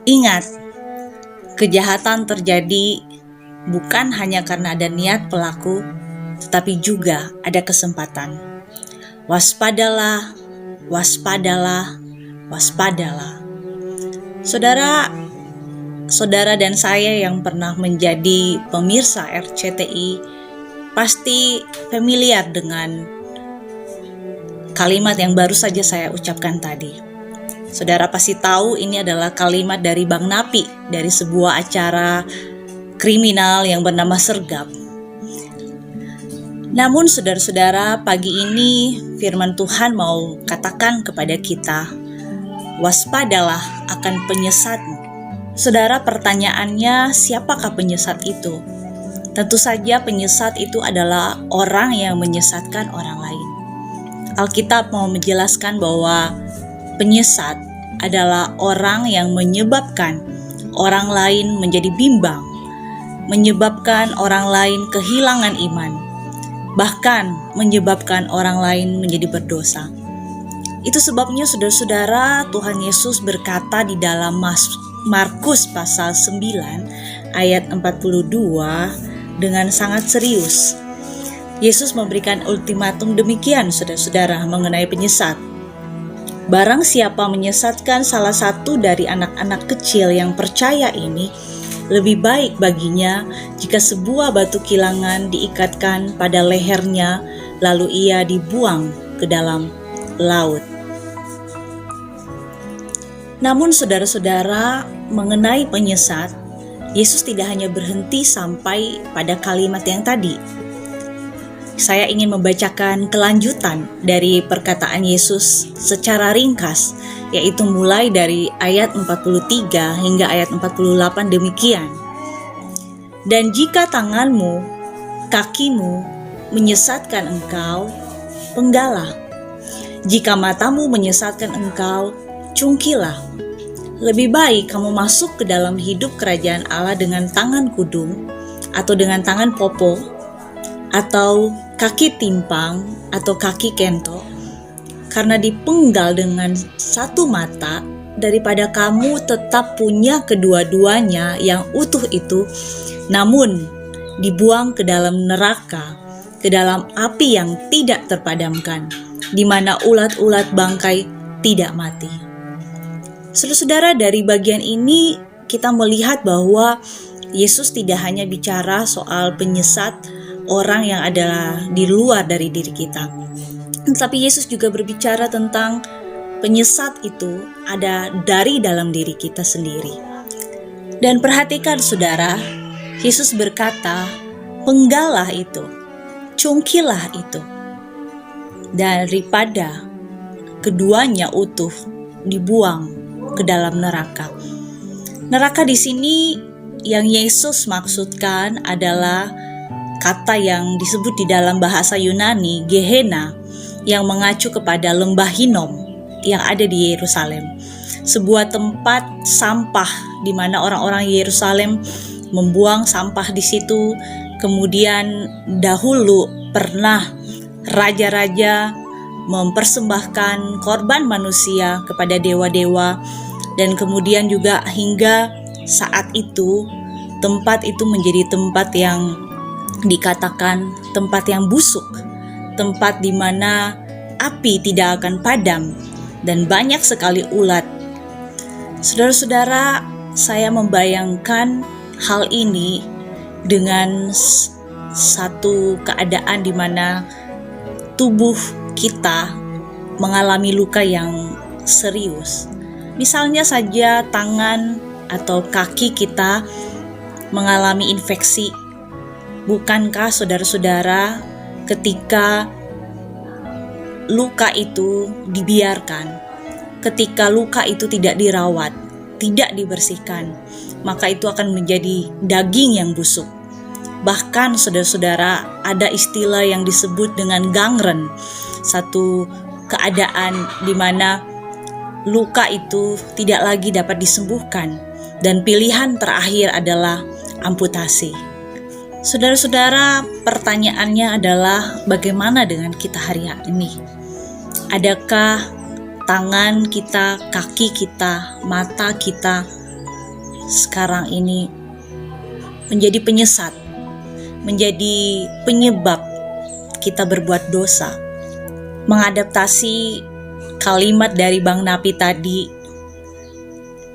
Ingat, kejahatan terjadi bukan hanya karena ada niat pelaku, tetapi juga ada kesempatan. Waspadalah, waspadalah, waspadalah. Saudara dan saya yang pernah menjadi pemirsa RCTI pasti familiar dengan kalimat yang baru saja saya ucapkan tadi. Saudara pasti tahu ini adalah kalimat dari Bang Napi dari sebuah acara kriminal yang bernama Sergap. Namun saudara-saudara, pagi ini firman Tuhan mau katakan kepada kita, waspadalah akan penyesatmu. Saudara, pertanyaannya, siapakah penyesat itu? Tentu saja penyesat itu adalah orang yang menyesatkan orang lain. Alkitab mau menjelaskan bahwa penyesat adalah orang yang menyebabkan orang lain menjadi bimbang, menyebabkan orang lain kehilangan iman, bahkan menyebabkan orang lain menjadi berdosa. Itu sebabnya saudara-saudara, Tuhan Yesus berkata di dalam Markus pasal 9 ayat 42 dengan sangat serius. Yesus memberikan ultimatum demikian saudara-saudara mengenai penyesat. Barang siapa menyesatkan salah satu dari anak-anak kecil yang percaya ini, lebih baik baginya jika sebuah batu kilangan diikatkan pada lehernya, lalu ia dibuang ke dalam laut. Namun saudara-saudara, mengenai penyesat, Yesus tidak hanya berhenti sampai pada kalimat yang tadi. Saya ingin membacakan kelanjutan dari perkataan Yesus secara ringkas, yaitu mulai dari ayat 43 hingga ayat 48 demikian. Dan jika tanganmu, kakimu menyesatkan engkau, penggalah. Jika matamu menyesatkan engkau, cungkilah. Lebih baik kamu masuk ke dalam hidup kerajaan Allah dengan tangan kudung, atau dengan tangan popo, atau kaki timpang, atau kaki kento, karena dipenggal dengan satu mata, daripada kamu tetap punya kedua-duanya yang utuh itu, namun dibuang ke dalam neraka, ke dalam api yang tidak terpadamkan, di mana ulat-ulat bangkai tidak mati. Saudara-saudara, dari bagian ini kita melihat bahwa Yesus tidak hanya bicara soal penyesat orang yang adalah di luar dari diri kita, tetapi Yesus juga berbicara tentang penyesat itu ada dari dalam diri kita sendiri. Dan perhatikan saudara, Yesus berkata, penggalah itu, cungkilah itu, daripada keduanya utuh dibuang ke dalam neraka. Neraka di sini yang Yesus maksudkan adalah kata yang disebut di dalam bahasa Yunani, Gehenna, yang mengacu kepada lembah Hinom yang ada di Yerusalem. Sebuah tempat sampah di mana orang-orang Yerusalem membuang sampah di situ. Kemudian dahulu pernah raja-raja mempersembahkan korban manusia kepada dewa-dewa, dan kemudian juga hingga saat itu tempat itu menjadi tempat yang dikatakan tempat yang busuk, tempat di mana api tidak akan padam dan banyak sekali ulat. Saudara-saudara, saya membayangkan hal ini dengan satu keadaan di mana tubuh kita mengalami luka yang serius. Misalnya saja tangan atau kaki kita mengalami infeksi. Bukankah saudara-saudara, ketika luka itu dibiarkan, ketika luka itu tidak dirawat, tidak dibersihkan, maka itu akan menjadi daging yang busuk. Bahkan saudara-saudara, ada istilah yang disebut dengan gangren, satu keadaan di mana luka itu tidak lagi dapat disembuhkan dan pilihan terakhir adalah amputasi. Saudara-saudara, pertanyaannya adalah bagaimana dengan kita hari ini? Adakah tangan kita, kaki kita, mata kita sekarang ini menjadi penyesat, menjadi penyebab kita berbuat dosa. Mengadaptasi kalimat dari Bang Napi tadi,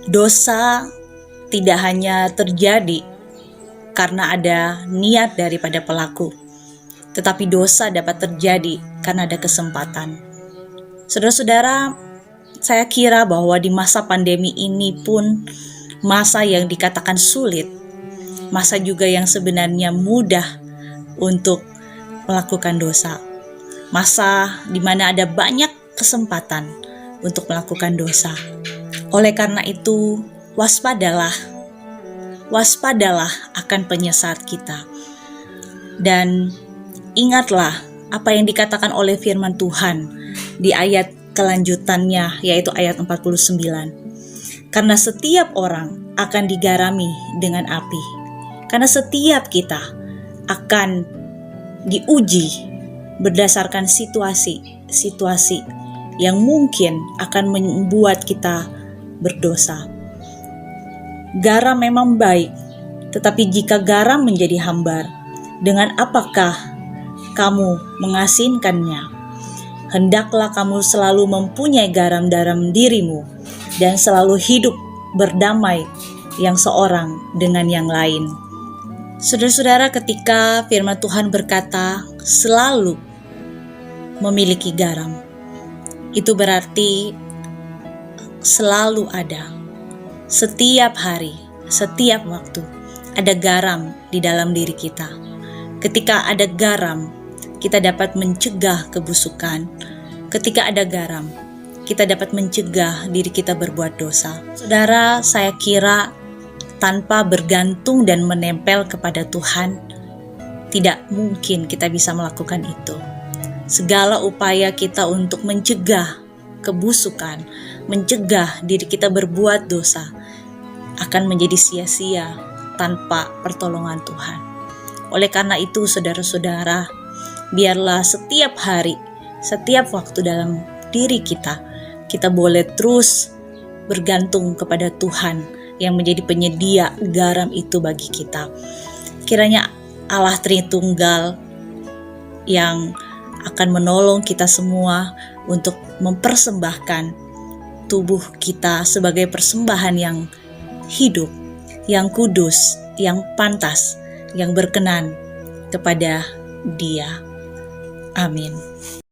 dosa tidak hanya terjadi karena ada niat daripada pelaku, tetapi dosa dapat terjadi karena ada kesempatan. Saudara-saudara, saya kira bahwa di masa pandemi ini pun masa yang dikatakan sulit, masa juga yang sebenarnya mudah untuk melakukan dosa, masa di mana ada banyak kesempatan untuk melakukan dosa. Oleh karena itu, waspadalah akan penyesat kita. Dan ingatlah apa yang dikatakan oleh firman Tuhan di ayat kelanjutannya, yaitu ayat 49. Karena setiap orang akan digarami dengan api. Karena setiap kita akan diuji berdasarkan situasi yang mungkin akan membuat kita berdosa. Garam memang baik, tetapi jika garam menjadi hambar, dengan apakah kamu mengasinkannya? Hendaklah kamu selalu mempunyai garam dalam dirimu dan selalu hidup berdamai yang seorang dengan yang lain. Saudara-saudara, ketika firman Tuhan berkata selalu memiliki garam, itu berarti selalu ada, setiap hari, setiap waktu ada garam di dalam diri kita. Ketika ada garam, kita dapat mencegah kebusukan. Ketika ada garam, kita dapat mencegah diri kita berbuat dosa. Saudara, saya kira tanpa bergantung dan menempel kepada Tuhan, tidak mungkin kita bisa melakukan itu. Segala upaya kita untuk mencegah kebusukan, mencegah diri kita berbuat dosa, akan menjadi sia-sia tanpa pertolongan Tuhan. Oleh karena itu, saudara-saudara, biarlah setiap hari, setiap waktu dalam diri kita boleh terus bergantung kepada Tuhan yang menjadi penyedia garam itu bagi kita. Kiranya Allah Tritunggal yang akan menolong kita semua untuk mempersembahkan tubuh kita sebagai persembahan yang hidup, yang kudus, yang pantas, yang berkenan kepada Dia. Amin.